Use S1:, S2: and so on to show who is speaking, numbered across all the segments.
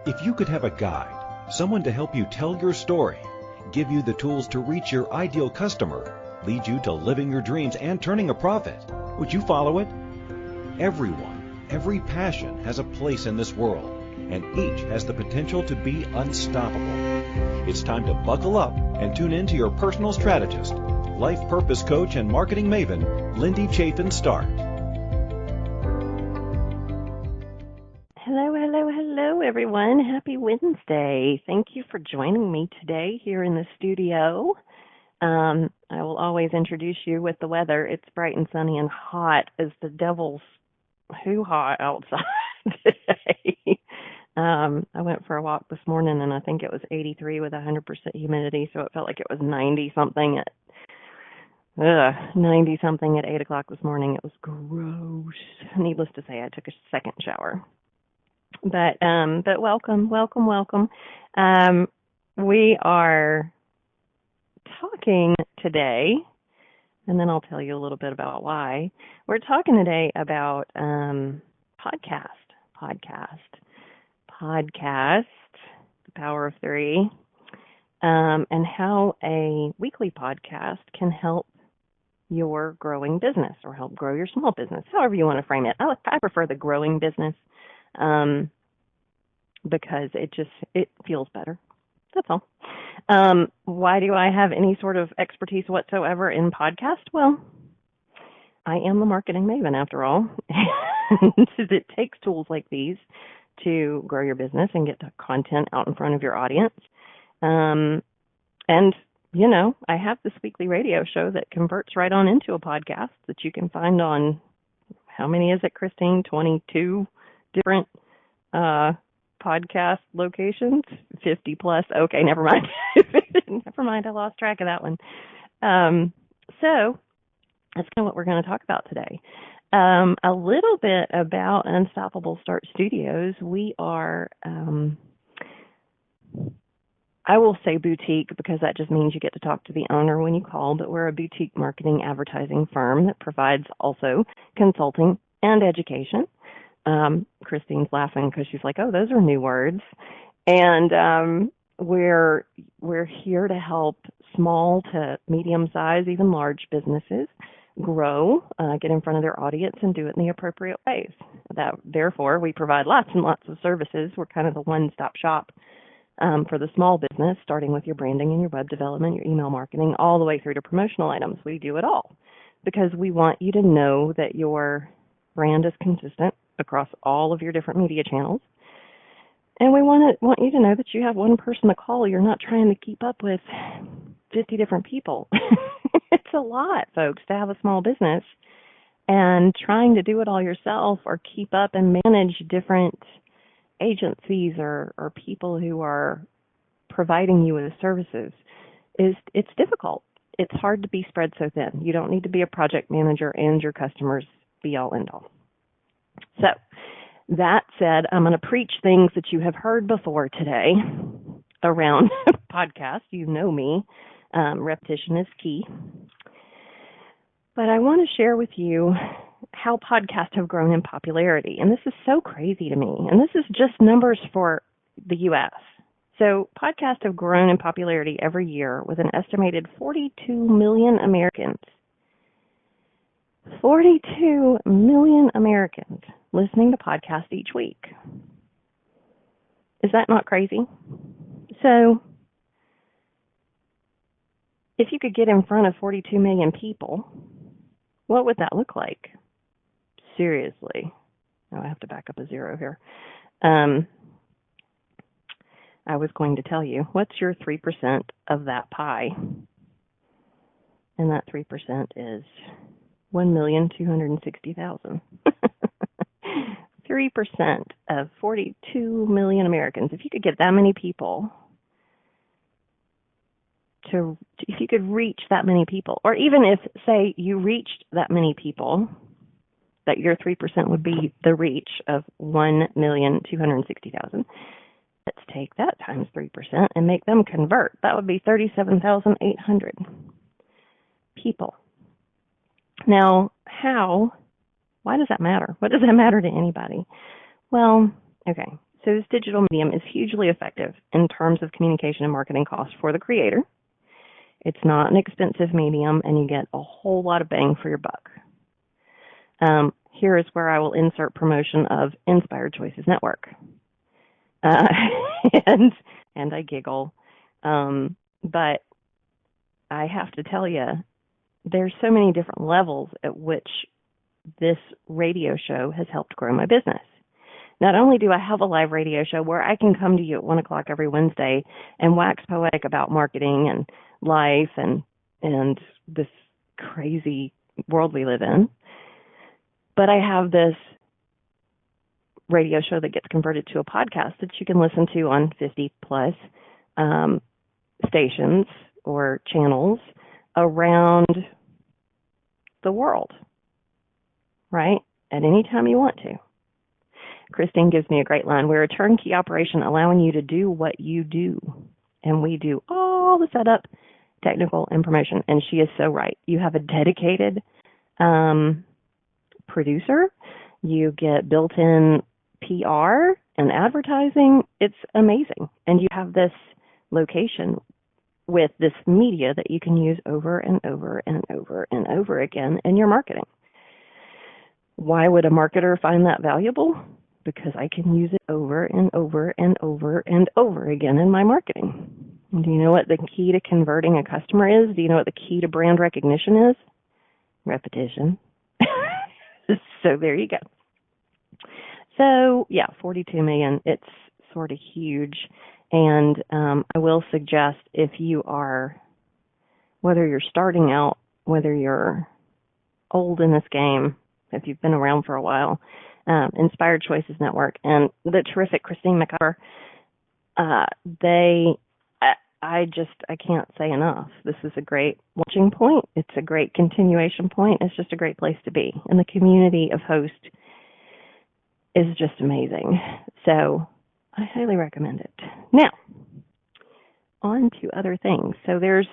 S1: If you could have a guide, someone to help you tell your story, give you the tools to reach your ideal customer, lead you to living your dreams and turning a profit, would you follow it? Everyone, every passion has a place in this world, and each has the potential to be unstoppable. It's time to buckle up and tune in to your personal strategist, life purpose coach and marketing maven, Lindy Chaffin Start.
S2: Hello, everyone. Happy Wednesday. Thank you for joining me today here in the studio. I will always introduce you with the weather. It's bright and sunny and hot as the devil's hoo-ha outside today. I went for a walk this morning, and I think it was 83 with 100% humidity, so it felt like it was 90-something at 8 o'clock this morning. It was gross. Needless to say, I took a second shower. But welcome. We are talking today, and then I'll tell you a little bit about why. We're talking today about podcast, the power of three, and how a weekly podcast can help your growing business or help grow your small business, however you want to frame it. I prefer the growing business because it feels better. That's all. Why do I have any sort of expertise whatsoever in podcast? Well, I am the marketing maven after all. It takes tools like these to grow your business and get the content out in front of your audience. And, you know, I have this weekly radio show that converts right on into a podcast that you can find on, how many is it, Christine? 22 different podcast locations, 50 plus. Okay, never mind. I lost track of that one. So that's kind of what we're going to talk about today. A little bit about Unstoppable Start Studios. We are, I will say boutique because that just means you get to talk to the owner when you call, but we're a boutique marketing advertising firm that provides also consulting and education. Christine's laughing because she's like, oh, those are new words. And we're here to help small to medium-sized, even large businesses grow, get in front of their audience, and do it in the appropriate ways. Therefore, we provide lots and lots of services. We're kind of the one-stop shop for the small business, starting with your branding and your web development, your email marketing, all the way through to promotional items. We do it all because we want you to know that your brand is consistent across all of your different media channels. And we want you to know that you have one person to call. You're not trying to keep up with 50 different people. It's a lot, folks, to have a small business. And trying to do it all yourself or keep up and manage different agencies or people who are providing you with services it's difficult. It's hard to be spread so thin. You don't need to be a project manager and your customers be all end all. So that said, I'm going to preach things that you have heard before today around podcasts. You know me. Repetition is key. But I want to share with you how podcasts have grown in popularity. And this is so crazy to me. And this is just numbers for the U.S. So podcasts have grown in popularity every year with an estimated 42 million Americans. 42 million Americans listening to podcasts each week. Is that not crazy? So if you could get in front of 42 million people, what would that look like? Seriously. Oh, I have to back up a zero here. I was going to tell you, what's your 3% of that pie? And that 3% is 1,260,000. 3% of 42 million Americans. If you could get that many people if you could reach that many people, or even if, say, you reached that many people, that your 3% would be the reach of 1,260,000. Let's take that times 3% and make them convert. That would be 37,800 people. Now, why does that matter? What does that matter to anybody? Well, okay, So this digital medium is hugely effective in terms of communication and marketing costs for the creator. It's not an expensive medium, and you get a whole lot of bang for your buck. Here is where I will insert promotion of Inspired Choices Network. And I giggle. But I have to tell you, there's so many different levels at which this radio show has helped grow my business. Not only do I have a live radio show where I can come to you at 1 o'clock every Wednesday and wax poetic about marketing and life and this crazy world we live in, but I have this radio show that gets converted to a podcast that you can listen to on 50 plus stations or channels around the world, right? At any time you want to. Christine gives me a great line. We're a turnkey operation allowing you to do what you do. And we do all the setup, technical, and promotion. And she is so right. You have a dedicated producer. You get built-in PR and advertising. It's amazing. And you have this location with this media that you can use over and over and over and over again in your marketing. Why would a marketer find that valuable? Because I can use it over and over and over and over again in my marketing. And do you know what the key to converting a customer is? Do you know what the key to brand recognition is? Repetition. So there you go. So yeah, 42 million, it's sort of huge. And I will suggest if you are, whether you're starting out, whether you're old in this game, if you've been around for a while, Inspired Choices Network and the terrific Christine McCarver, I can't say enough. This is a great launching point. It's a great continuation point. It's just a great place to be. And the community of hosts is just amazing. So I highly recommend it. Now, on to other things. So there's,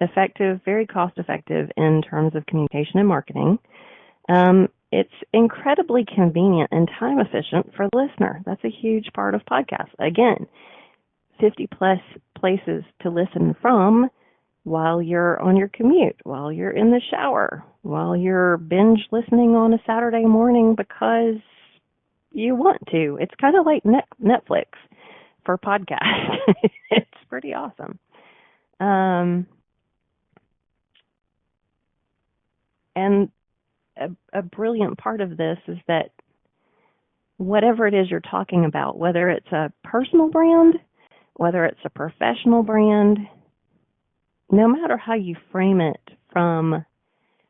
S2: effective, very cost effective in terms of communication and marketing. It's incredibly convenient and time efficient for the listener. That's a huge part of podcasts. Again, 50 plus places to listen from while you're on your commute, while you're in the shower, while you're binge listening on a Saturday morning because you want to. It's kind of like Netflix for podcasts. It's pretty awesome. And a brilliant part of this is that whatever it is you're talking about, whether it's a personal brand, whether it's a professional brand, no matter how you frame it from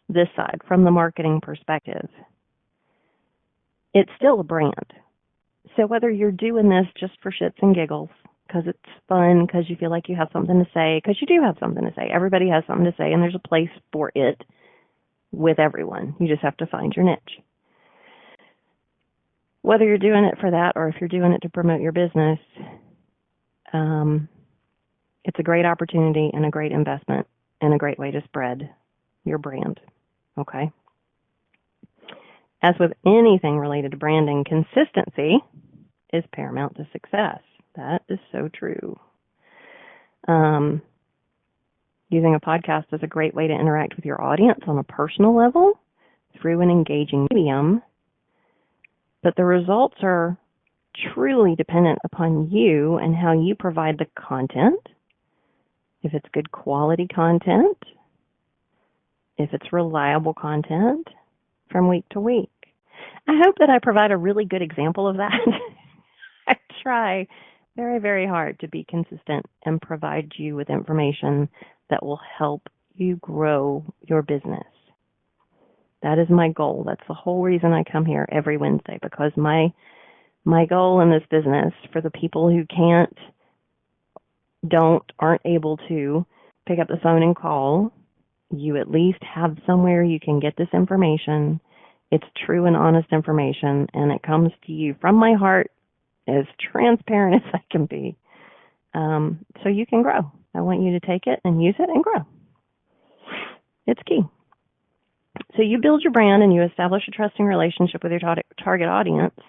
S2: this side, from the marketing perspective, it's still a brand. So whether you're doing this just for shits and giggles, because it's fun, because you feel like you have something to say, because you do have something to say. Everybody has something to say, and there's a place for it with everyone. You just have to find your niche. Whether you're doing it for that or if you're doing it to promote your business, it's a great opportunity and a great investment and a great way to spread your brand. Okay? As with anything related to branding, consistency is paramount to success. That is so true. Using a podcast is a great way to interact with your audience on a personal level through an engaging medium, but the results are truly dependent upon you and how you provide the content, if it's good quality content, if it's reliable content from week to week. I hope that I provide a really good example of that. I try very, very hard to be consistent and provide you with information that will help you grow your business. That is my goal. That's the whole reason I come here every Wednesday, because my goal in this business for the people who aren't able to pick up the phone and call, you at least have somewhere you can get this information. It's true and honest information, and it comes to you from my heart as transparent as I can be, so you can grow. I want you to take it and use it and grow. It's key. So you build your brand and you establish a trusting relationship with your target audience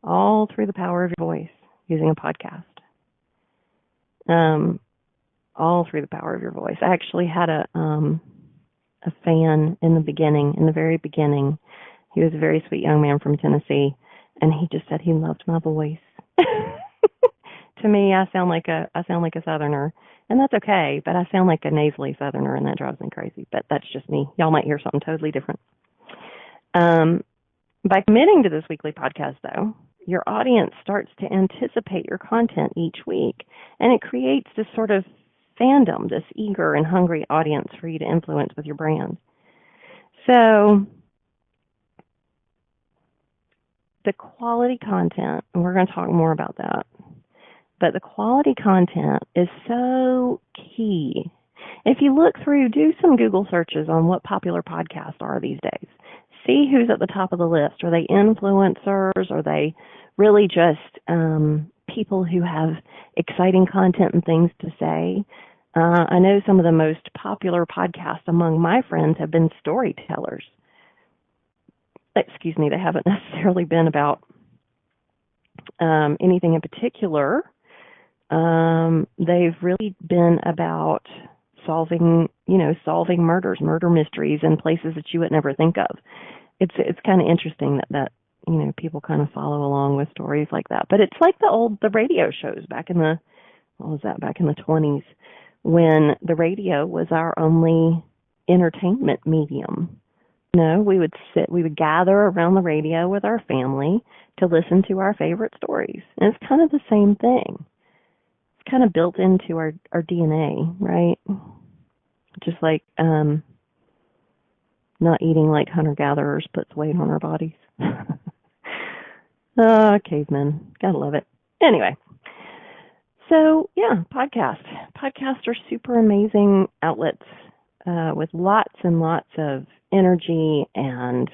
S2: all through the power of your voice using a podcast. All through the power of your voice. I actually had a fan in the very beginning. He was a very sweet young man from Tennessee, and he just said he loved my voice. To me, I sound like a Southerner, and that's okay, but I sound like a nasally Southerner, and that drives me crazy. But that's just me. Y'all might hear something totally different. By committing to this weekly podcast, though, your audience starts to anticipate your content each week, and it creates this sort of fandom, this eager and hungry audience for you to influence with your brand. So the quality content, and we're going to talk more about that, but the quality content is so key. If you look through, do some Google searches on what popular podcasts are these days. See who's at the top of the list. Are they influencers? Are they really just people who have exciting content and things to say? I know some of the most popular podcasts among my friends have been storytellers. Excuse me, they haven't necessarily been about anything in particular. They've really been about solving murders, murder mysteries in places that you would never think of. It's kind of interesting that people kind of follow along with stories like that. But it's like the radio shows back in the 20s, when the radio was our only entertainment medium. We would gather around the radio with our family to listen to our favorite stories. And it's kind of the same thing. It's kind of built into our DNA, right? Just like not eating like hunter-gatherers puts weight on our bodies. Cavemen. Gotta love it. Anyway. So, yeah, podcasts. Podcasts are super amazing outlets with lots and lots of energy and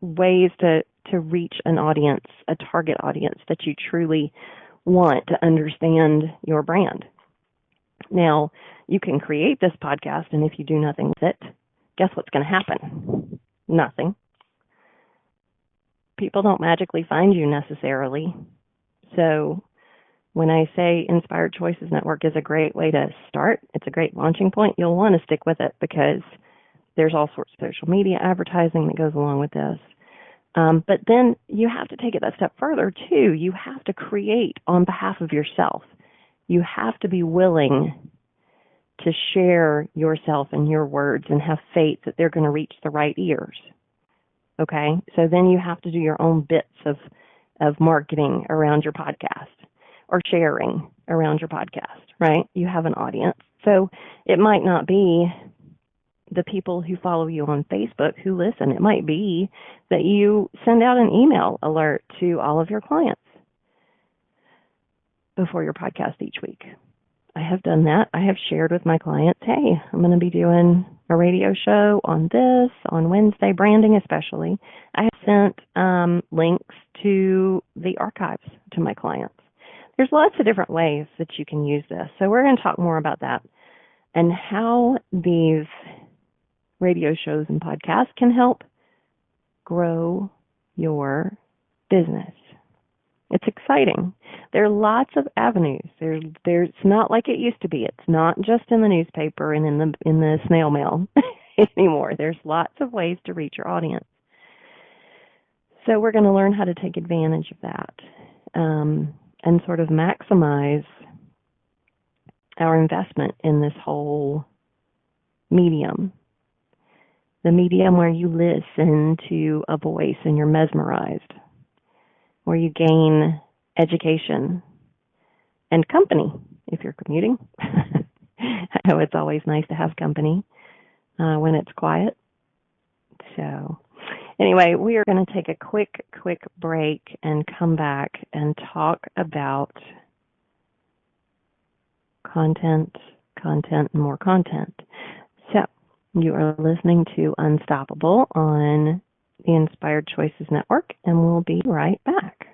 S2: ways to reach an audience, a target audience that you truly want to understand your brand. Now, you can create this podcast, and if you do nothing with it, guess what's going to happen? Nothing. People don't magically find you necessarily. So when I say Inspired Choices Network is a great way to start, it's a great launching point, you'll want to stick with it because there's all sorts of social media advertising that goes along with this. But then you have to take it that step further, too. You have to create on behalf of yourself. You have to be willing to share yourself and your words and have faith that they're going to reach the right ears. Okay? So then you have to do your own bits of marketing around your podcast or sharing around your podcast, right? You have an audience. So it might not be the people who follow you on Facebook who listen. It might be that you send out an email alert to all of your clients before your podcast each week. I have done that. I have shared with my clients, hey, I'm going to be doing a radio show on this, on Wednesday, branding especially. I have sent links to the archives to my clients. There's lots of different ways that you can use this. So we're going to talk more about that and how these radio shows and podcasts can help grow your business. It's exciting. There are lots of avenues. There's not like it used to be. It's not just in the newspaper and in the snail mail anymore. There's lots of ways to reach your audience. So we're going to learn how to take advantage of that and sort of maximize our investment in this whole medium. The medium where you listen to a voice and you're mesmerized, where you gain education and company if you're commuting. I know it's always nice to have company when it's quiet. So anyway, we are going to take a quick break and come back and talk about content, and more content. So you are listening to Unstoppable on the Inspired Choices Network, and we'll be right back.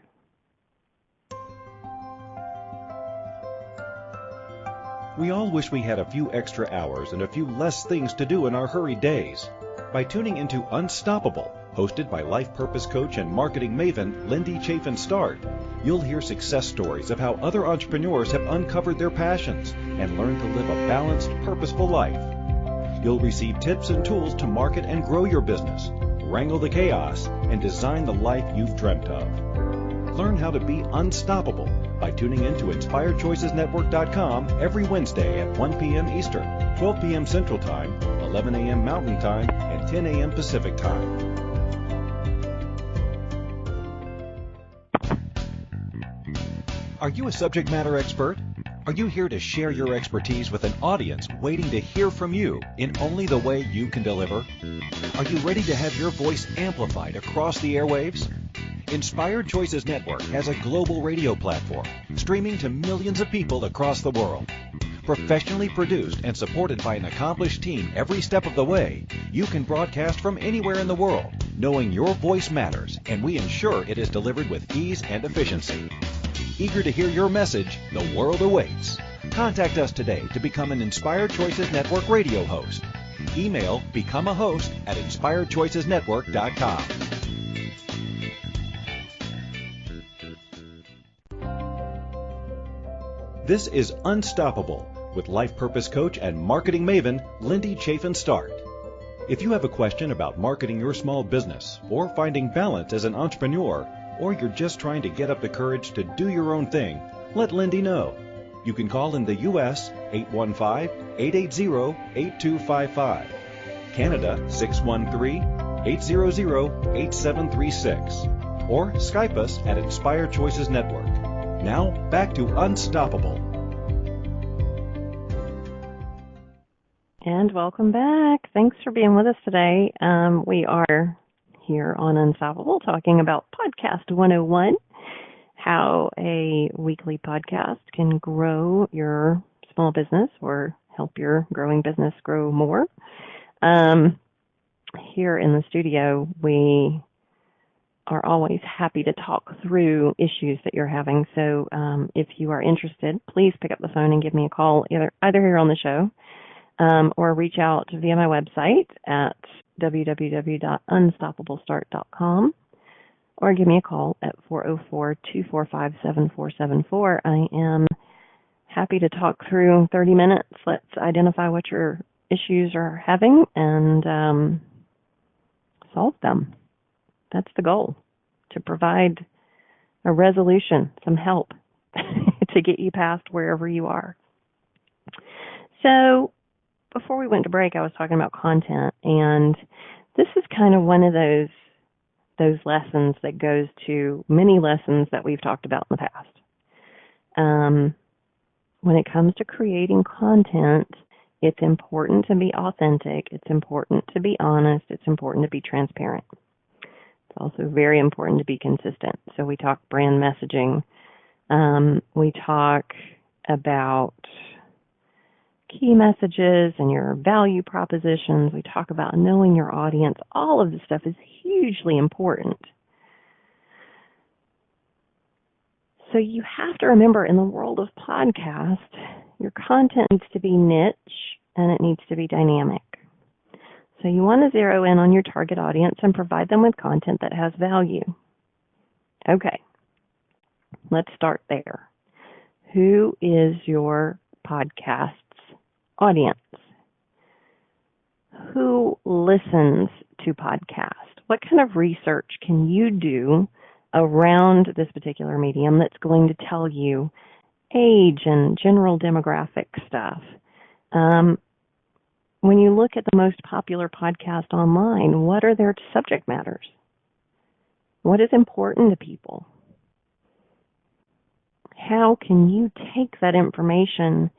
S1: We all wish we had a few extra hours and a few less things to do in our hurried days. By tuning into Unstoppable, Hosted by life purpose coach and marketing maven Lindy Chaffin Start, you'll hear success stories of how other entrepreneurs have uncovered their passions and learned to live a balanced, purposeful life. You'll receive tips and tools to market and grow your business, wrangle the chaos, and design the life you've dreamt of. Learn how to be unstoppable by tuning in to InspiredChoicesNetwork.com every Wednesday at 1 p.m. Eastern, 12 p.m. Central Time, 11 a.m. Mountain Time, and 10 a.m. Pacific Time. Are you a subject matter expert? Are you here to share your expertise with an audience waiting to hear from you in only the way you can deliver? Are you ready to have your voice amplified across the airwaves? Inspired Choices Network has a global radio platform streaming to millions of people across the world. Professionally produced and supported by an accomplished team every step of the way, you can broadcast from anywhere in the world, knowing your voice matters, and we ensure it is delivered with ease and efficiency. Eager to hear your message, the world awaits. Contact us today to become an Inspired Choices Network radio host. Email becomeahost@inspiredchoicesnetwork.com. This is Unstoppable with life purpose coach and marketing maven Lindy Chaffin Start. If you have a question about marketing your small business or finding balance as an entrepreneur, or you're just trying to get up the courage to do your own thing, let Lindy know. You can call in the U.S. 815-880-8255, Canada 613-800-8736, or Skype us at Inspired Choices Network. Now, back to Unstoppable.
S2: And welcome back. Thanks for being with us today. We are here on Unstoppable talking about Podcast 101, how a weekly podcast can grow your small business or help your growing business grow more. Here in the studio, we are always happy to talk through issues that you're having. So if you are interested, please pick up the phone and give me a call either here on the show or reach out via my website at www.unstoppablestart.com or give me a call at 404-245-7474. I am happy to talk through 30 minutes. Let's identify what your issues are having and solve them. That's the goal, to provide a resolution, some help to get you past wherever you are. So before we went to break, I was talking about content, and this is kind of one of those lessons that goes to many lessons that we've talked about in the past. When it comes to creating content, it's important to be authentic. It's important to be honest. It's important to be transparent. It's also very important to be consistent. So we talk brand messaging. We talk about key messages and your value propositions. We talk about knowing your audience. All of this stuff is hugely important. So you have to remember, in the world of podcast, your content needs to be niche and it needs to be dynamic. So you want to zero in on your target audience and provide them with content that has value. Okay, let's start there. Who is your podcast's audience? Who listens to podcasts? What kind of research can you do around this particular medium that's going to tell you age and general demographic stuff? When you look at the most popular podcast online, what are their subject matters? What is important to people? How can you take that information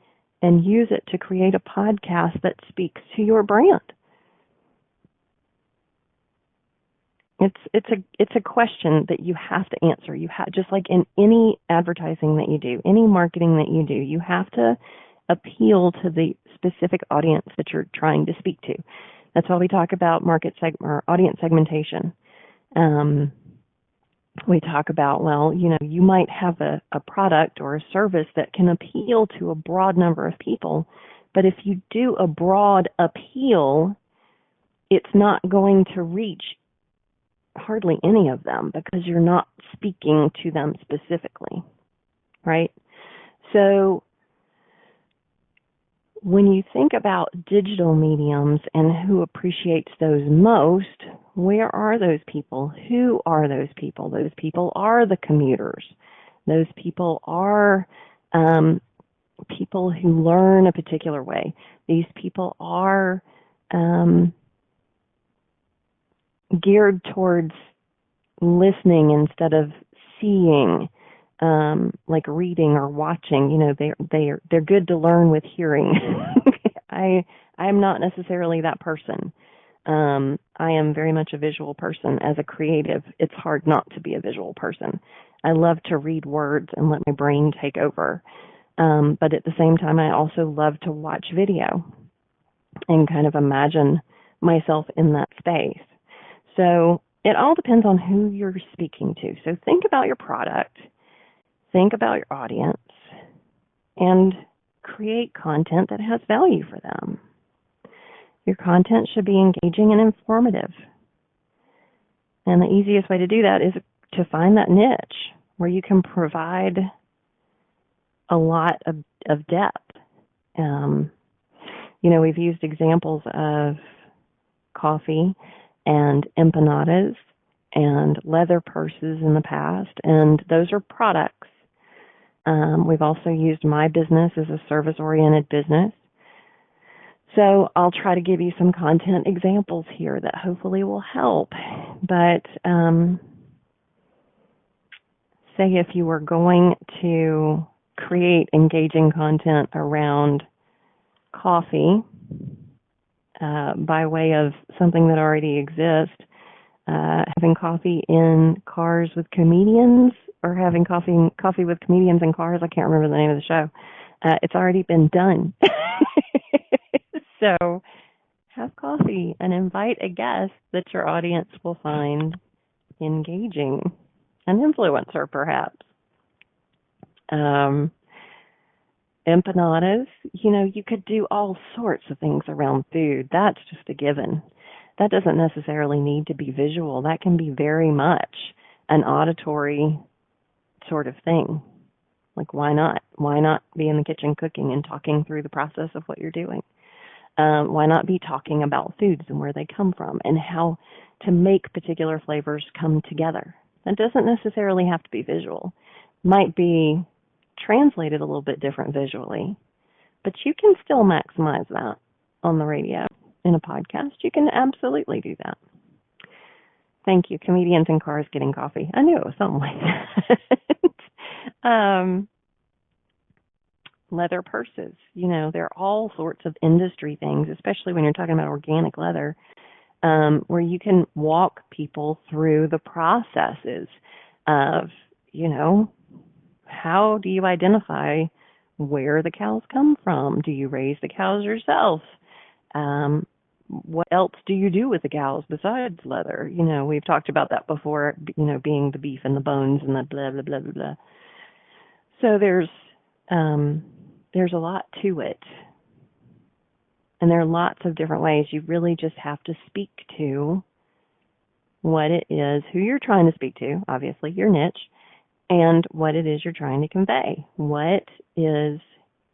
S2: and use it to create a podcast that speaks to your brand? It's a question that you have to answer. You have, just like in any advertising that you do, any marketing that you do, you have to appeal to the specific audience that you're trying to speak to. That's why we talk about or audience segmentation. We talk about, you might have a product or a service that can appeal to a broad number of people, but if you do a broad appeal, it's not going to reach hardly any of them because you're not speaking to them specifically, right? So when you think about digital mediums and who appreciates those most, where are those people? Who are those people? Those people are the commuters. Those people are people who learn a particular way. These people are geared towards listening instead of seeing, like reading or watching. You know, they're good to learn with hearing. I'm not necessarily that person. I am very much a visual person. As a creative, it's hard not to be a visual person. I love to read words and let my brain take over. But at the same time, I also love to watch video and kind of imagine myself in that space. So it all depends on who you're speaking to. So think about your product, think about your audience, and create content that has value for them. Your content should be engaging and informative. And the easiest way to do that is to find that niche where you can provide a lot of depth. You know, we've used examples of coffee and empanadas and leather purses in the past, and those are products. We've also used my business as a service-oriented business. So I'll try to give you some content examples here that hopefully will help. But say if you were going to create engaging content around coffee by way of something that already exists, having coffee in cars with comedians or having coffee with comedians in cars, I can't remember the name of the show. It's already been done. So have coffee and invite a guest that your audience will find engaging, an influencer perhaps. Empanadas, you know, you could do all sorts of things around food. That's just a given. That doesn't necessarily need to be visual. That can be very much an auditory sort of thing. Like, why not? Why not be in the kitchen cooking and talking through the process of what you're doing? Why not be talking about foods and where they come from and how to make particular flavors come together? That doesn't necessarily have to be visual. Might be translated a little bit different visually, but you can still maximize that on the radio. In a podcast, you can absolutely do that. Thank you. Comedians in cars getting coffee. I knew it was something like that. Leather purses. You know, there are all sorts of industry things, especially when you're talking about organic leather, where you can walk people through the processes of, you know, how do you identify where the cows come from? Do you raise the cows yourself? What else do you do with the cows besides leather? You know, we've talked about that before, you know, being the beef and the bones and the blah, blah, blah, blah, blah. So there's a lot to it. And there are lots of different ways. You really just have to speak to what it is, who you're trying to speak to, obviously, your niche, and what it is you're trying to convey. What is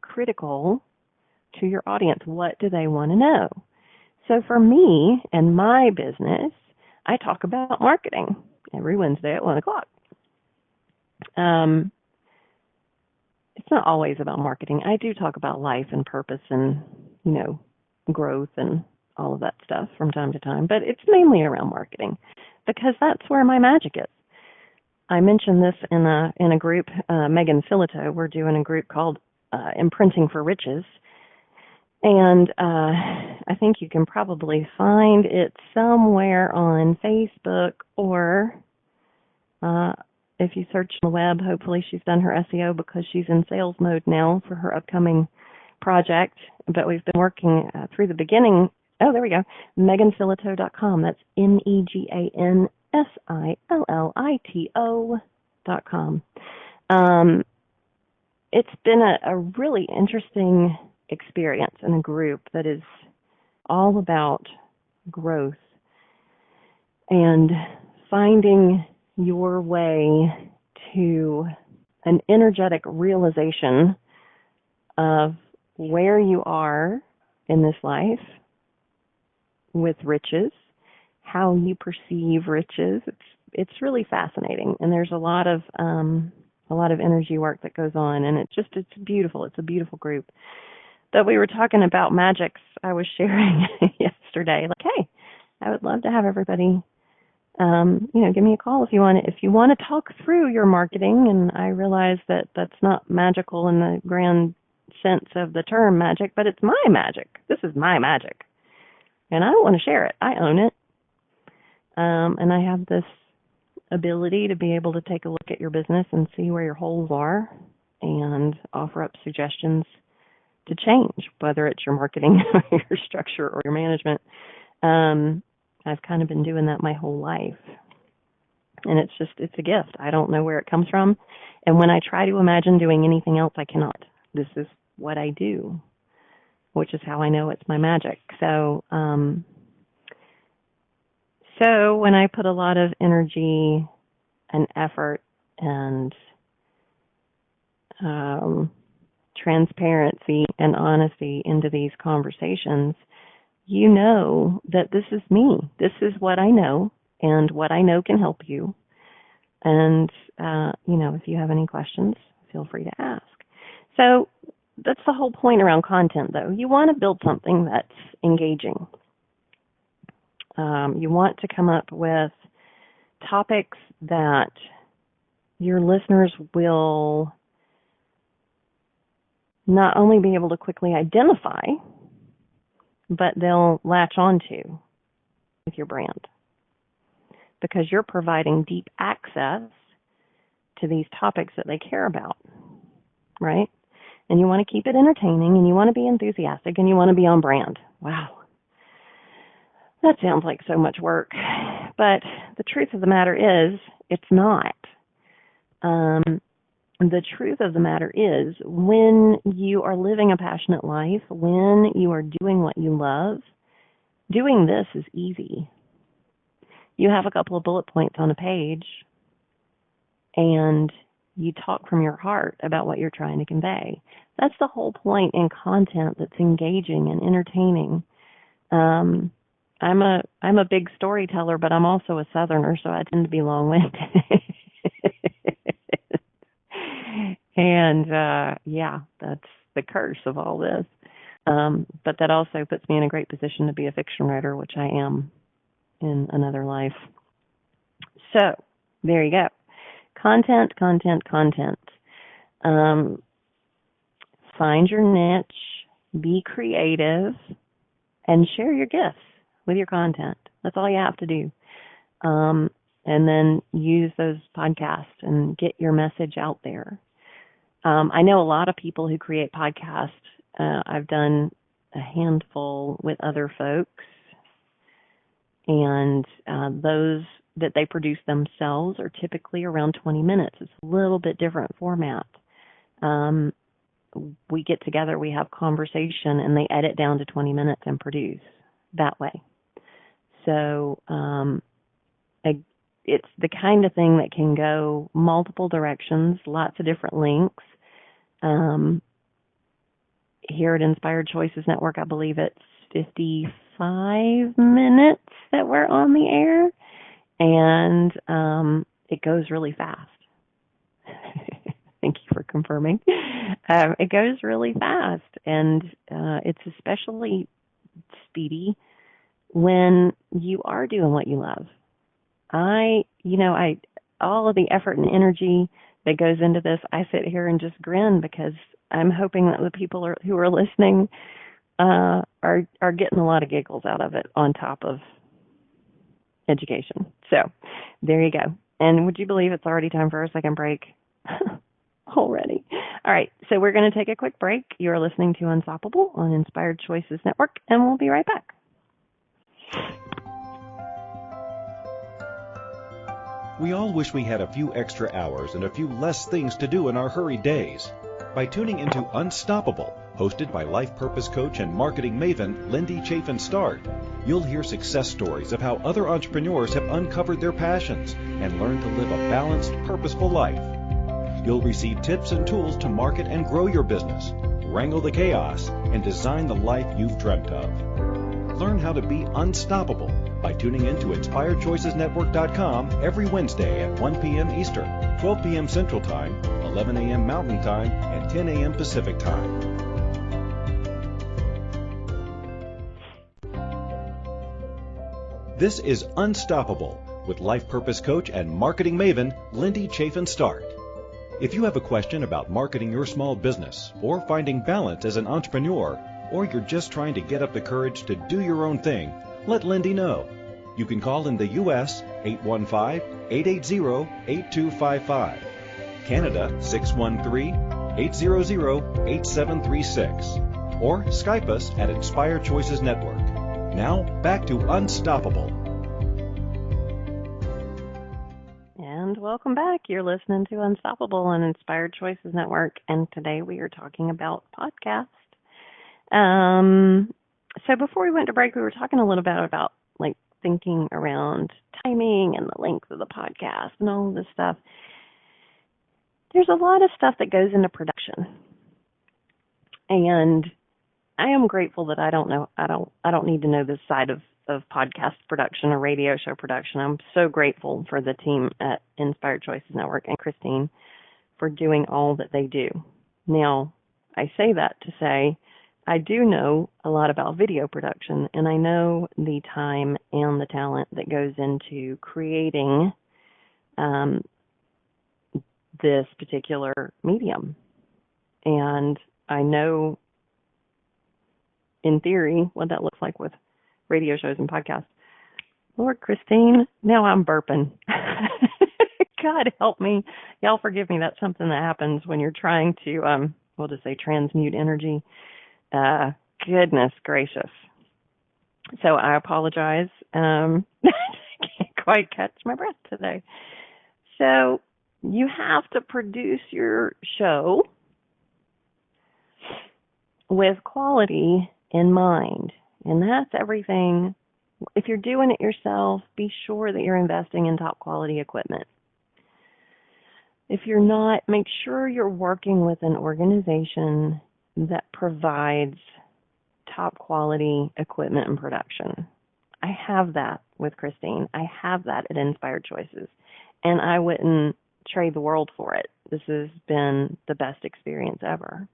S2: critical to your audience? What do they want to know? So for me and my business, I talk about marketing every Wednesday at 1 o'clock. It's not always about marketing. I do talk about life and purpose and, you know, growth and all of that stuff from time to time, but it's mainly around marketing because that's where my magic is. I mentioned this in a group, Megan Filito. We're doing a group called Imprinting for Riches. And I think you can probably find it somewhere on Facebook or if you search on the web, hopefully she's done her SEO because she's in sales mode now for her upcoming project. But we've been working through the beginning. Oh, there we go. meganfilito.com. That's meganSillito.com. It's been a really interesting experience in a group that is all about growth and finding your way to an energetic realization of where you are in this life with riches, how you perceive riches. It's really fascinating, and there's a lot of energy work that goes on, and it's beautiful. It's a beautiful group. But we were talking about magics. I was sharing yesterday, like, hey, I would love to have everybody, give me a call if you want to talk through your marketing. And I realize that that's not magical in the grand sense of the term magic, but it's my magic. This is my magic, and I want to share it. I own it, and I have this ability to be able to take a look at your business and see where your holes are and offer up suggestions to change, whether it's your marketing or your structure or your management. I've kind of been doing that my whole life. And it's a gift. I don't know where it comes from. And when I try to imagine doing anything else, I cannot. This is what I do, which is how I know it's my magic. So when I put a lot of energy and effort and transparency and honesty into these conversations, you know that this is me. This is what I know, and what I know can help you. And, if you have any questions, feel free to ask. So that's the whole point around content, though. You want to build something that's engaging. You want to come up with topics that your listeners will not only be able to quickly identify, but they'll latch onto with your brand, because you're providing deep access to these topics that they care about, right? And you want to keep it entertaining, and you want to be enthusiastic, and you want to be on brand. Wow. That sounds like so much work, but the truth of the matter is it's not. The truth of the matter is, when you are living a passionate life, when you are doing what you love, doing this is easy. You have a couple of bullet points on a page, and you talk from your heart about what you're trying to convey. That's the whole point in content that's engaging and entertaining. I'm a big storyteller, but I'm also a Southerner, so I tend to be long-winded. And, that's the curse of all this. But that also puts me in a great position to be a fiction writer, which I am in another life. So, there you go. Content. Find your niche, be creative, and share your gifts with your content. That's all you have to do. And then use those podcasts and get your message out there. I know a lot of people who create podcasts. I've done a handful with other folks, and those that they produce themselves are typically around 20 minutes. It's a little bit different format. We get together, we have conversation, and they edit down to 20 minutes and produce that way. So it's the kind of thing that can go multiple directions, lots of different links. Here at Inspired Choices Network, I believe it's 55 minutes that we're on the air, and it goes really fast. Thank you for confirming. It goes really fast, and it's especially speedy when you are doing what you love. All of the effort and energy that goes into this, I sit here and just grin, because I'm hoping that the people who are listening are getting a lot of giggles out of it on top of education. So there you go. And would you believe it's already time for our second break? Already. All right. So we're going to take a quick break. You're listening to Unstoppable on Inspired Choices Network, and we'll be right back.
S1: We all wish we had a few extra hours and a few less things to do in our hurried days. By tuning into Unstoppable, hosted by life purpose coach and marketing maven Lindy Chaffin Start, You'll hear success stories of how other entrepreneurs have uncovered their passions and learned to live a balanced, purposeful life. You'll receive tips and tools to market and grow your business, wrangle the chaos, and design the life you've dreamt of. Learn how to be unstoppable by tuning in to InspiredChoicesNetwork.com every Wednesday at 1 p.m. Eastern, 12 p.m. Central Time, 11 a.m. Mountain Time, and 10 a.m. Pacific Time. This is Unstoppable with life purpose coach and marketing maven, Lindy Chaffin Start. If you have a question about marketing your small business or finding balance as an entrepreneur, or you're just trying to get up the courage to do your own thing, let Lindy know. You can call in the U.S. 815-880-8255, Canada 613-800-8736, or Skype us at Inspired Choices Network. Now, back to Unstoppable.
S2: And welcome back. You're listening to Unstoppable on Inspired Choices Network, and today we are talking about podcasts. So before we went to break, we were talking a little bit about like thinking around timing and the length of the podcast and all of this stuff. There's a lot of stuff that goes into production, and I am grateful that I don't need to know this side of podcast production or radio show production. I'm so grateful for the team at Inspired Choices Network and Christine for doing all that they do. Now, I say that to say I do know a lot about video production, and I know the time and the talent that goes into creating this particular medium. And I know, in theory, what that looks like with radio shows and podcasts. Lord, Christine, now I'm burping. God help me. Y'all forgive me. That's something that happens when you're trying to, we'll just say transmute energy. Goodness gracious. So I apologize. I can't quite catch my breath today. So you have to produce your show with quality in mind. And that's everything. If you're doing it yourself, be sure that you're investing in top quality equipment. If you're not, make sure you're working with an organization that provides top quality equipment and production. I have that with Christine. I have that at Inspired Choices, and I wouldn't trade the world for it. This has been the best experience ever.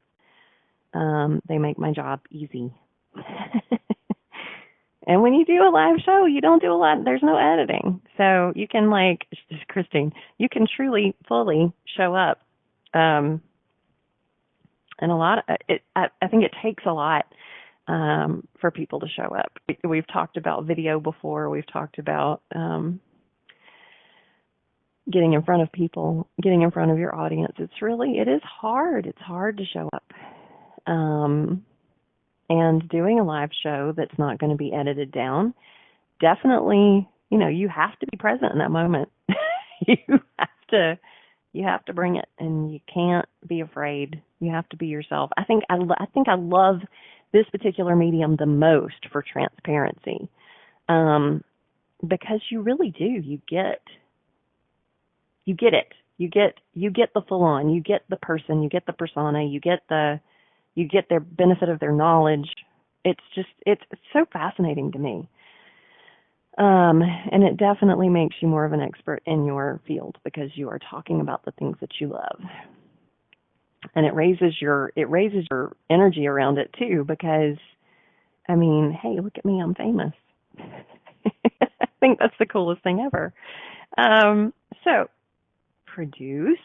S2: They make my job easy. And when you do a live show, you don't do a lot. There's no editing. So you can, like, Christine, you can truly, fully show up. And a lot of it, I think it takes a lot for people to show up. We've talked about video before. We've talked about getting in front of people, getting in front of your audience. It is hard. It's hard to show up. And doing a live show that's not going to be edited down, definitely, you have to be present in that moment. You have to bring it, and you can't be afraid. You have to be yourself. I think I love this particular medium the most for transparency, because you really do. You get it. You get the full on. You get the person. You get the persona. You get their benefit of their knowledge. It's so fascinating to me. And it definitely makes you more of an expert in your field because you are talking about the things that you love. And it raises your energy around it too, because hey, look at me, I'm famous. I think that's the coolest thing ever. So produce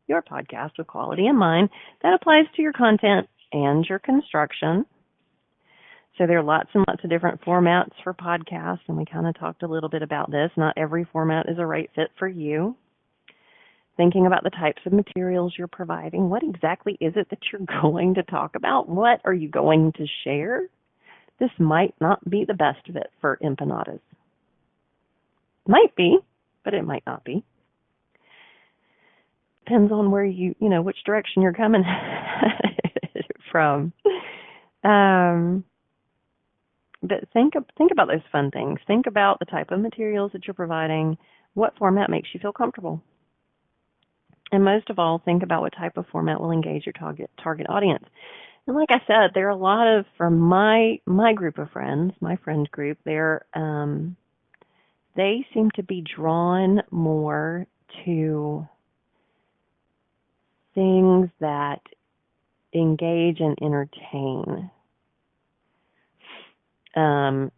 S2: your podcast with quality in mind. That applies to your content and your construction. So there are lots and lots of different formats for podcasts, and we kind of talked a little bit about this. Not every format is a right fit for you. Thinking about the types of materials you're providing. What exactly is it that you're going to talk about? What are you going to share? This might not be the best fit for empanadas. Might be, but it might not be. Depends on where which direction you're coming from. But think about those fun things. Think about the type of materials that you're providing, what format makes you feel comfortable. And most of all, think about what type of format will engage your target audience. And like I said, there are a lot of, from my group of friends, my friend group, they seem to be drawn more to things that engage and entertain,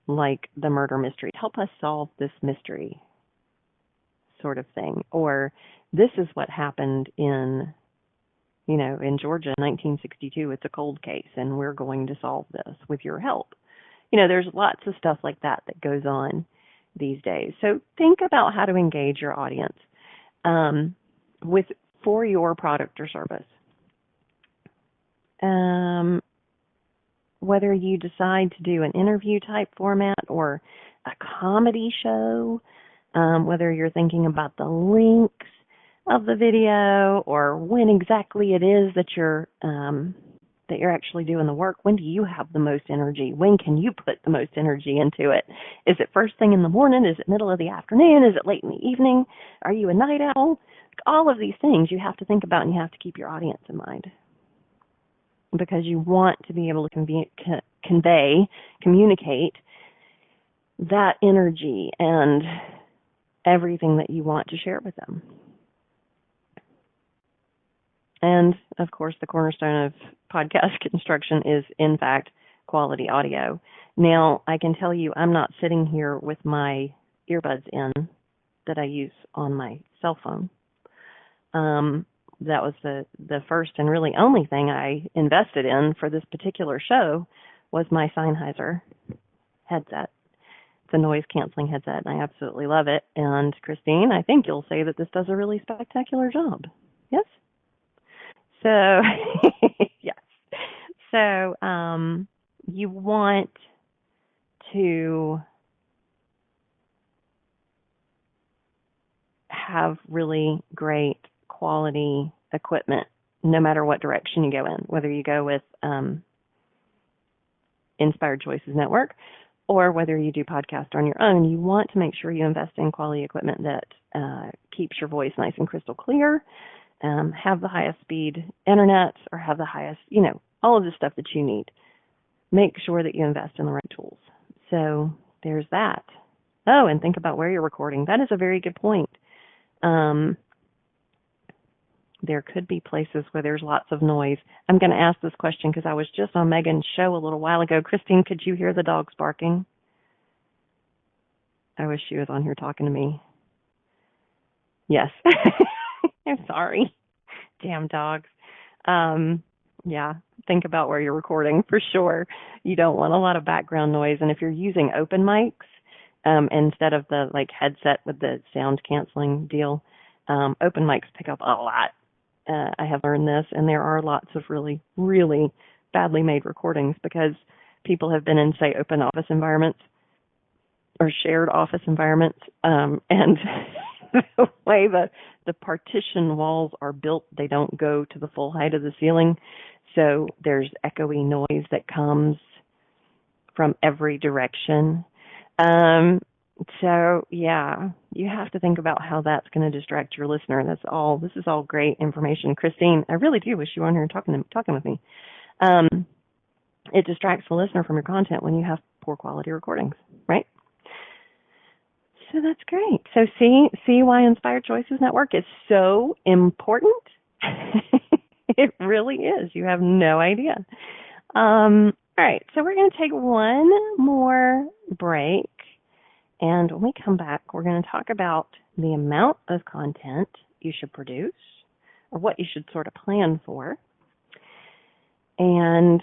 S2: like the murder mystery. Help us solve this mystery sort of thing. Or this is what happened in Georgia in 1962. It's a cold case, and we're going to solve this with your help. There's lots of stuff like that goes on these days. So think about how to engage your audience for your product or service. Whether you decide to do an interview type format or a comedy show, whether you're thinking about the links of the video or when exactly it is that you're actually doing the work. When do you have the most energy? When can you put the most energy into it? Is it first thing in the morning? Is it middle of the afternoon? Is it late in the evening? Are you a night owl? All of these things you have to think about, and you have to keep your audience in mind, because you want to be able to communicate that energy and everything that you want to share with them. And, of course, the cornerstone of podcast construction is, in fact, quality audio. Now, I can tell you I'm not sitting here with my earbuds in that I use on my cell phone. That was the first and really only thing I invested in for this particular show was my Sennheiser headset. It's a noise-canceling headset, and I absolutely love it. And, Christine, I think you'll say that this does a really spectacular job. Yes? So, yes. So, you want to have really great quality equipment, no matter what direction you go in, whether you go with Inspired Choices Network or whether you do podcast on your own. You want to make sure you invest in quality equipment that keeps your voice nice and crystal clear, have the highest speed internet, or have the highest, all of the stuff that you need. Make sure that you invest in the right tools. So there's that. Oh, and think about where you're recording. That is a very good point. There could be places where there's lots of noise. I'm going to ask this question because I was just on Megan's show a little while ago. Christine, could you hear the dogs barking? I wish she was on here talking to me. Yes. I'm sorry. Damn dogs. Yeah, think about where you're recording for sure. You don't want a lot of background noise. And if you're using open mics instead of the headset with the sound canceling deal, open mics pick up a lot. I have learned this, and there are lots of really, really badly made recordings because people have been in, say, open office environments or shared office environments, and the way the partition walls are built, they don't go to the full height of the ceiling, so there's echoey noise that comes from every direction. So, yeah, you have to think about how that's going to distract your listener. This is all great information. Christine, I really do wish you were on here talking with me. It distracts the listener from your content when you have poor quality recordings, right? So that's great. So see why Inspired Choices Network is so important? It really is. You have no idea. All right, so we're going to take one more break. And when we come back, we're going to talk about the amount of content you should produce, or what you should sort of plan for, and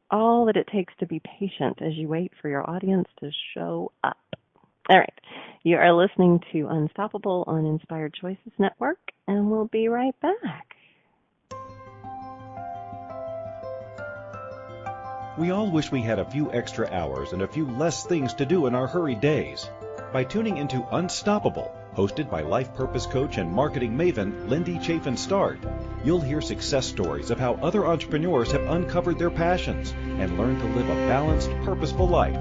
S2: all that it takes to be patient as you wait for your audience to show up. All right, you are listening to Unstoppable on Inspired Choices Network, and we'll be right back.
S1: We all wish we had a few extra hours and a few less things to do in our hurried days. By tuning into Unstoppable, hosted by life purpose coach and marketing maven Lindy Chaffin Start, you'll hear success stories of how other entrepreneurs have uncovered their passions, and learn to live a balanced, purposeful life.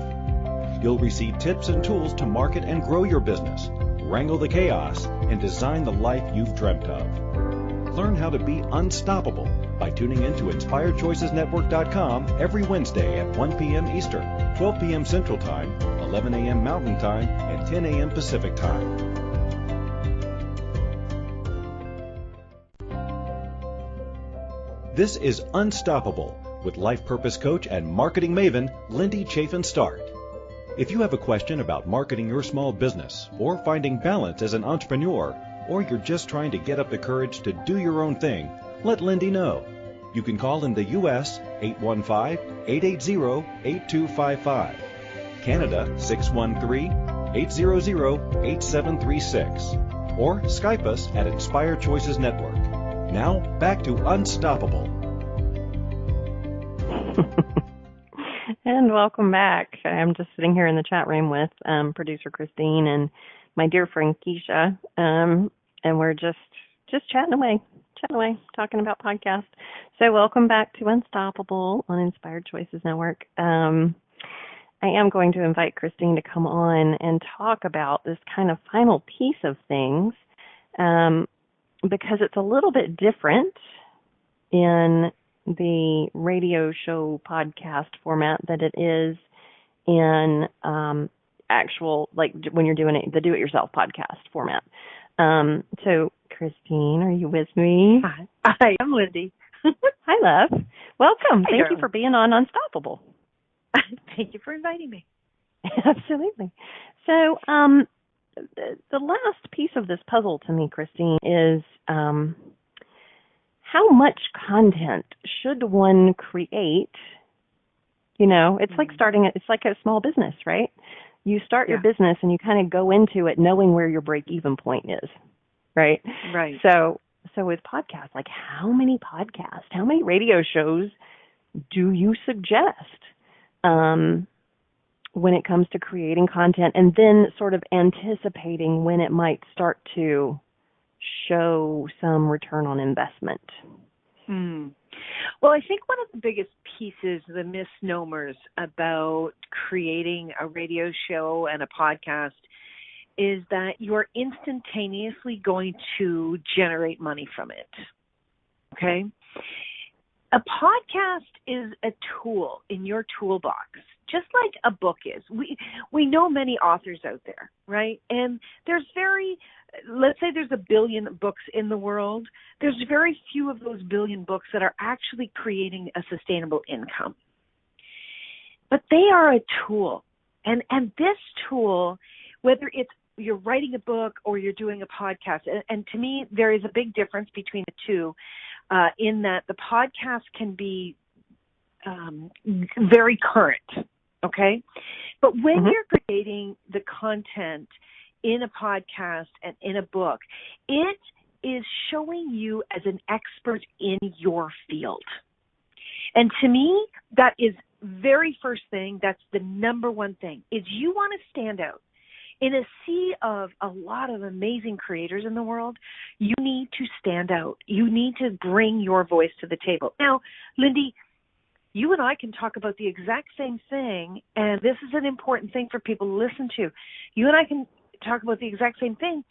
S1: You'll receive tips and tools to market and grow your business, wrangle the chaos, and design the life you've dreamt of. Learn how to be unstoppable by tuning in to InspiredChoicesNetwork.com every Wednesday at 1 p.m. Eastern, 12 p.m. Central Time, 11 a.m. Mountain Time, and 10 a.m. Pacific Time. This is Unstoppable with life purpose coach and marketing maven, Lindy Chaffin Start. If you have a question about marketing your small business or finding balance as an entrepreneur, or you're just trying to get up the courage to do your own thing, let Lindy know. You can call in the U.S. 815-880-8255, Canada 613-800-8736, or Skype us at Inspired Choices Network. Now, back to Unstoppable.
S2: And welcome back. I'm just sitting here in the chat room with producer Christine and my dear friend Keisha, and we're just chatting away, talking about podcasts. So welcome back to Unstoppable on Inspired Choices Network. I am going to invite Christine to come on and talk about this kind of final piece of things, because it's a little bit different in the radio show podcast format that it is in actual, like when you're doing it, the do-it-yourself podcast format. So, Christine, are you with me?
S3: Hi, I'm Lindy.
S2: Hi, love. Welcome.
S3: Hi,
S2: Thank
S3: darling.
S2: you for being on Unstoppable.
S3: Thank you for inviting me.
S2: Absolutely. So, the last piece of this puzzle to me, Christine, is how much content should one create? You know, it's like it's like a small business, right? You start your business and you kind of go into it knowing where your break-even point is, right?
S3: Right.
S2: So with podcasts, like how many podcasts, how many radio shows do you suggest when it comes to creating content and then sort of anticipating when it might start to show some return on investment?
S3: Well, I think one of the biggest pieces, the misnomers about creating a radio show and a podcast is that you're instantaneously going to generate money from it. Okay? A podcast is a tool in your toolbox, just like a book is. We know many authors out there, right? And let's say there's 1 billion books in the world. There's very few of those 1 billion books that are actually creating a sustainable income. But they are a tool. And this tool, whether it's you're writing a book or you're doing a podcast, and to me, there is a big difference between the two in that the podcast can be very current, okay? But when you're creating the content in a podcast and in a book, it is showing you as an expert in your field. And to me, that is very first thing, that's the number one thing, is you want to stand out. In a sea of a lot of amazing creators in the world, you need to stand out. You need to bring your voice to the table. Now, Lindy, you and I can talk about the exact same thing, and this is an important thing for people to listen to. You and I can talk about the exact same thing,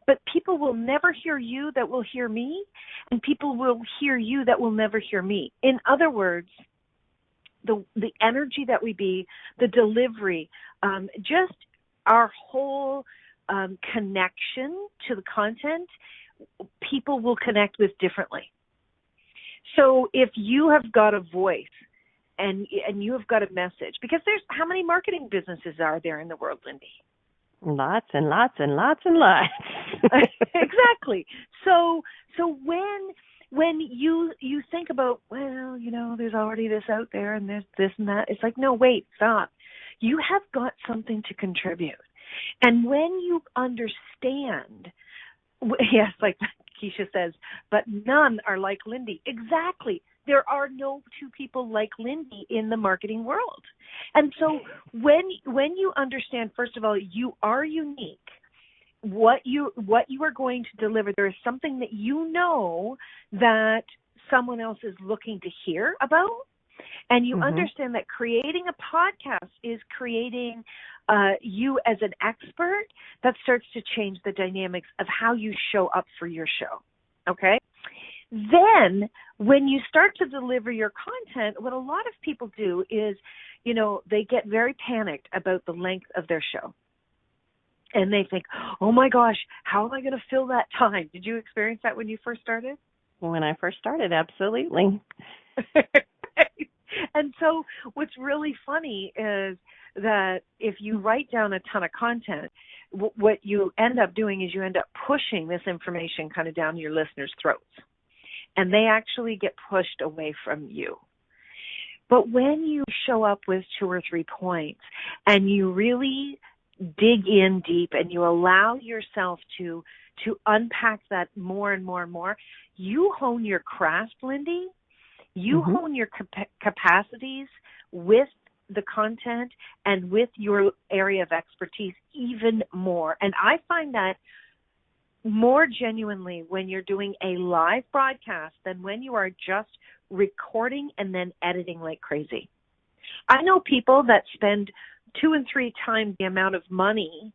S3: but people will never hear you that will hear me, and people will hear you that will never hear me. In other words, the energy that we be, the delivery, just our whole connection to the content, people will connect with differently. So if you have got a voice and you have got a message, because there's how many marketing businesses are there in the world, Lindy?
S2: Lots and lots and lots and lots.
S3: Exactly. So when you think about, well, you know, there's already this out there and there's this and that, it's like, no, wait, stop. You have got something to contribute. And when you understand, yes, like Keisha says, but none are like Lindy. Exactly. There are no two people like Lindy in the marketing world. And so when you understand, first of all, you are unique, what you are going to deliver, there is something that you know that someone else is looking to hear about, and you understand that creating a podcast is creating you as an expert, that starts to change the dynamics of how you show up for your show, okay? Then when you start to deliver your content, what a lot of people do is, they get very panicked about the length of their show. And they think, oh my gosh, how am I going to fill that time? Did you experience that when you first started?
S2: When I first started, absolutely.
S3: And so what's really funny is that if you write down a ton of content, what you end up doing is you end up pushing this information kind of down your listeners' throats. And they actually get pushed away from you. But when you show up with 2 or 3 points and you really dig in deep and you allow yourself to unpack that more and more and more, you hone your craft, Lindy. You hone your capacities with the content and with your area of expertise even more. And I find that more genuinely when you're doing a live broadcast than when you are just recording and then editing like crazy. I know people that spend 2 and 3 times the amount of money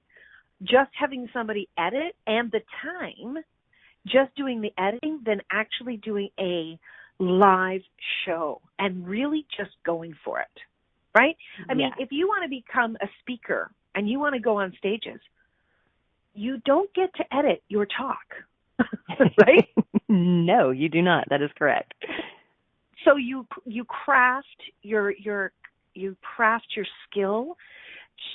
S3: just having somebody edit and the time just doing the editing than actually doing a live show and really just going for it, right? I mean, if you want to become a speaker and you want to go on stages, you don't get to edit your talk, right?
S2: No, you do not. That is correct.
S3: So you craft your skill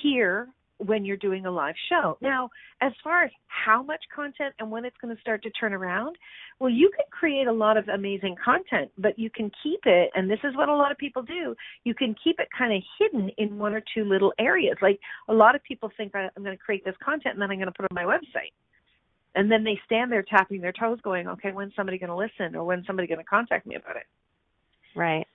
S3: here when you're doing a live show. Now, as far as how much content and when it's going to start to turn around, well, you can create a lot of amazing content, but you can keep it, and this is what a lot of people do, you can keep it kind of hidden in 1 or 2 little areas. Like a lot of people think I'm going to create this content and then I'm going to put it on my website. And then they stand there tapping their toes going, okay, when's somebody going to listen or when's somebody going to contact me about it?
S2: Right.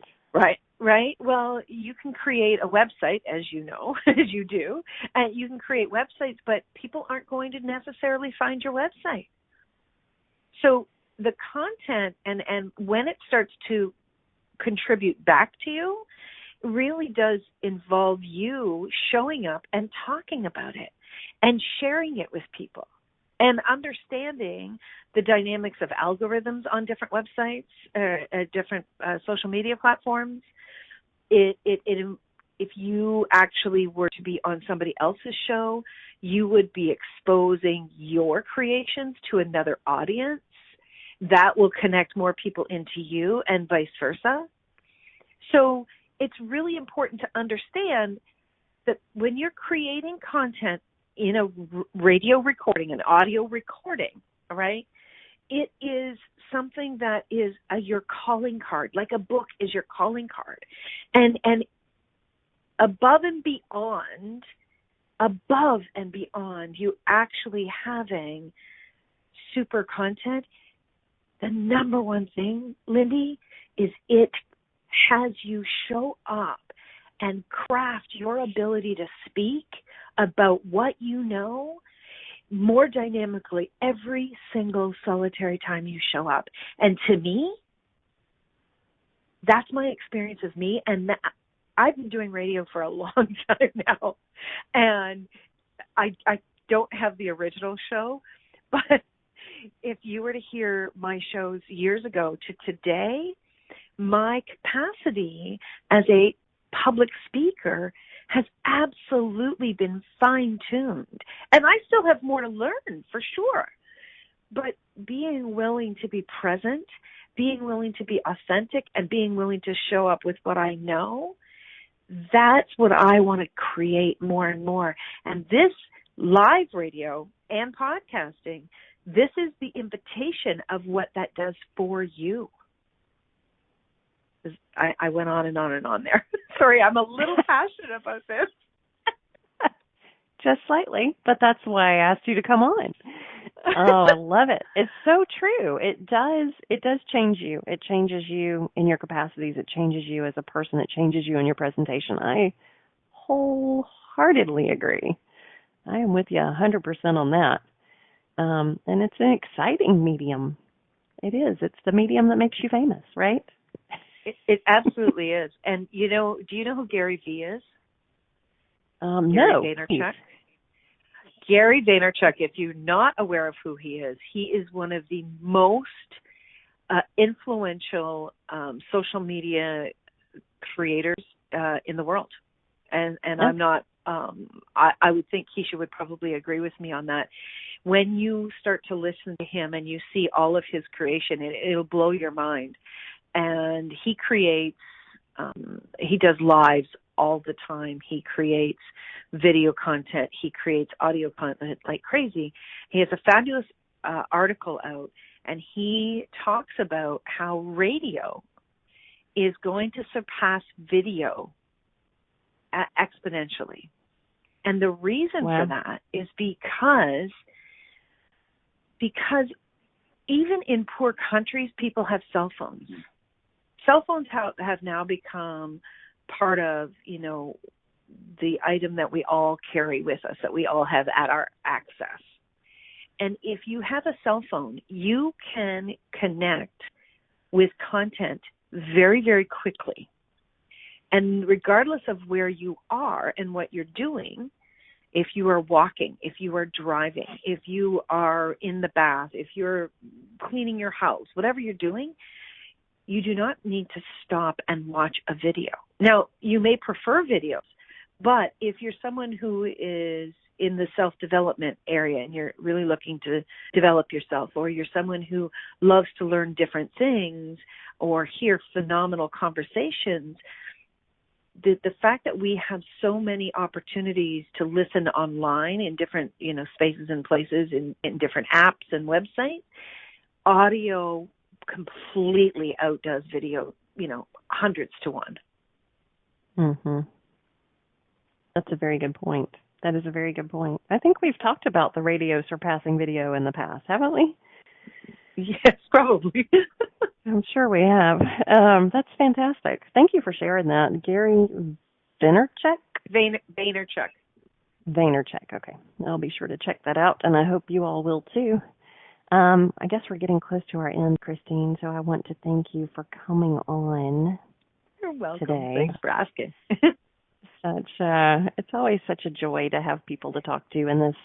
S3: Right. Well, you can create a website, as you know, as you do, and you can create websites, but people aren't going to necessarily find your website. So the content and when it starts to contribute back to you really does involve you showing up and talking about it and sharing it with people and understanding the dynamics of algorithms on different websites, different social media platforms. If you actually were to be on somebody else's show, you would be exposing your creations to another audience. That will connect more people into you and vice versa. So it's really important to understand that when you're creating content in a radio recording, an audio recording, all right, it is something that is your calling card, like a book is your calling card. And above and beyond you actually having super content, the number one thing, Lindy, is it has you show up and craft your ability to speak about what you know more dynamically every single solitary time you show up. And to me, that's my experience of me. And I've been doing radio for a long time now. And I don't have the original show, but if you were to hear my shows years ago to today, my capacity as a public speaker has absolutely been fine-tuned. And I still have more to learn, for sure. But being willing to be present, being willing to be authentic, and being willing to show up with what I know, that's what I want to create more and more. And this live radio and podcasting, this is the invitation of what that does for you. I went on and on and on there. Sorry, I'm a little passionate about this.
S2: Just slightly, but that's why I asked you to come on. Oh, I love it. It's so true. It does change you. It changes you in your capacities. It changes you as a person. It changes you in your presentation. I wholeheartedly agree. I am with you 100% on that. And it's an exciting medium. It is. It's the medium that makes you famous, right?
S3: It absolutely is. And do you know who Gary Vee is?
S2: No.
S3: Gary Vaynerchuk. Gary Vaynerchuk, if you're not aware of who he is one of the most influential social media creators in the world. And I'm not, I would think he would probably agree with me on that. When you start to listen to him and you see all of his creation, it'll blow your mind. And he creates, he does lives all the time. He creates video content. He creates audio content like crazy. He has a fabulous article out, and he talks about how radio is going to surpass video exponentially. And the reason for that is because even in poor countries, people have cell phones. Cell phones have now become part of, the item that we all carry with us, that we all have at our access. And if you have a cell phone, you can connect with content very, very quickly. And regardless of where you are and what you're doing, if you are walking, if you are driving, if you are in the bath, if you're cleaning your house, whatever you're doing, you do not need to stop and watch a video. Now, you may prefer videos, but if you're someone who is in the self-development area and you're really looking to develop yourself, or you're someone who loves to learn different things or hear phenomenal conversations, the fact that we have so many opportunities to listen online in different, spaces and places, in different apps and websites, audio completely outdoes video, hundreds to one.
S2: Mm-hmm. That's a very good point. That is a very good point. I think we've talked about the radio surpassing video in the past, haven't we?
S3: Yes, probably.
S2: I'm sure we have. That's fantastic. Thank you for sharing that. Gary Vaynerchuk?
S3: Vaynerchuk.
S2: Vaynerchuk, okay. I'll be sure to check that out, and I hope you all will too. I guess we're getting close to our end, Christine, so I want to thank you for coming on.
S3: You're welcome.
S2: Today.
S3: Thanks for asking.
S2: It's always such a joy to have people to talk to in this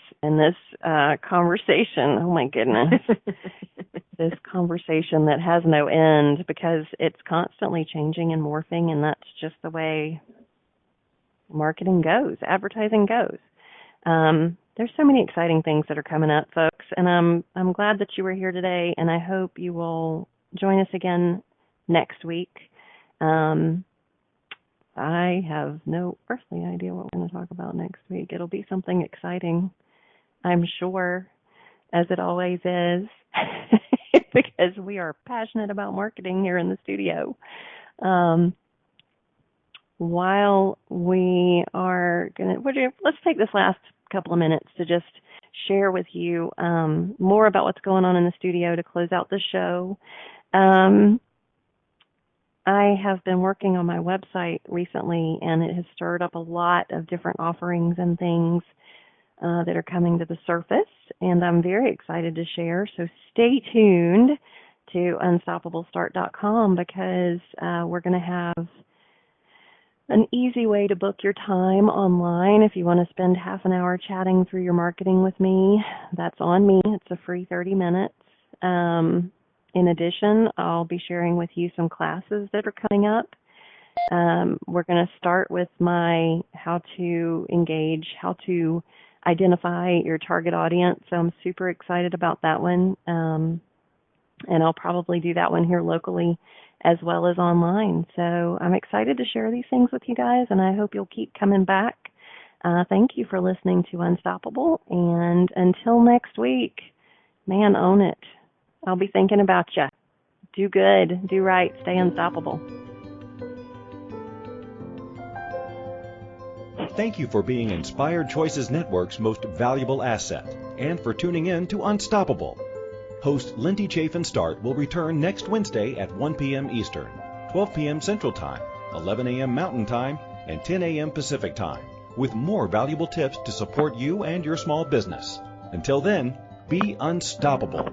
S2: conversation. Oh my goodness. This conversation that has no end, because it's constantly changing and morphing, and that's just the way marketing goes, advertising goes. There's so many exciting things that are coming up, folks, and I'm glad that you were here today, and I hope you will join us again next week. I have no earthly idea what we're going to talk about next week. It'll be something exciting, I'm sure, as it always is, because we are passionate about marketing here in the studio. While we are going to, let's take this last couple of minutes to just share with you more about what's going on in the studio to close out the show. I have been working on my website recently, and it has stirred up a lot of different offerings and things that are coming to the surface, and I'm very excited to share. So stay tuned to unstoppableStart.com, because we're going to have an easy way to book your time online if you want to spend half an hour chatting through your marketing with me. That's on me. It's a free 30 minutes. In addition, I'll be sharing with you some classes that are coming up. We're going to start with my how to engage, how to identify your target audience. So I'm super excited about that one. And I'll probably do that one here locally as well as online. So I'm excited to share these things with you guys, and I hope you'll keep coming back. Thank you for listening to Unstoppable. And until next week, man, own it. I'll be thinking about you. Do good, do right, stay unstoppable.
S1: Thank you for being Inspired Choices Network's most valuable asset, and for tuning in to Unstoppable. Host Lindy Chaffin Start will return next Wednesday at 1 p.m. Eastern, 12 p.m. Central Time, 11 a.m. Mountain Time, and 10 a.m. Pacific Time, with more valuable tips to support you and your small business. Until then, be unstoppable.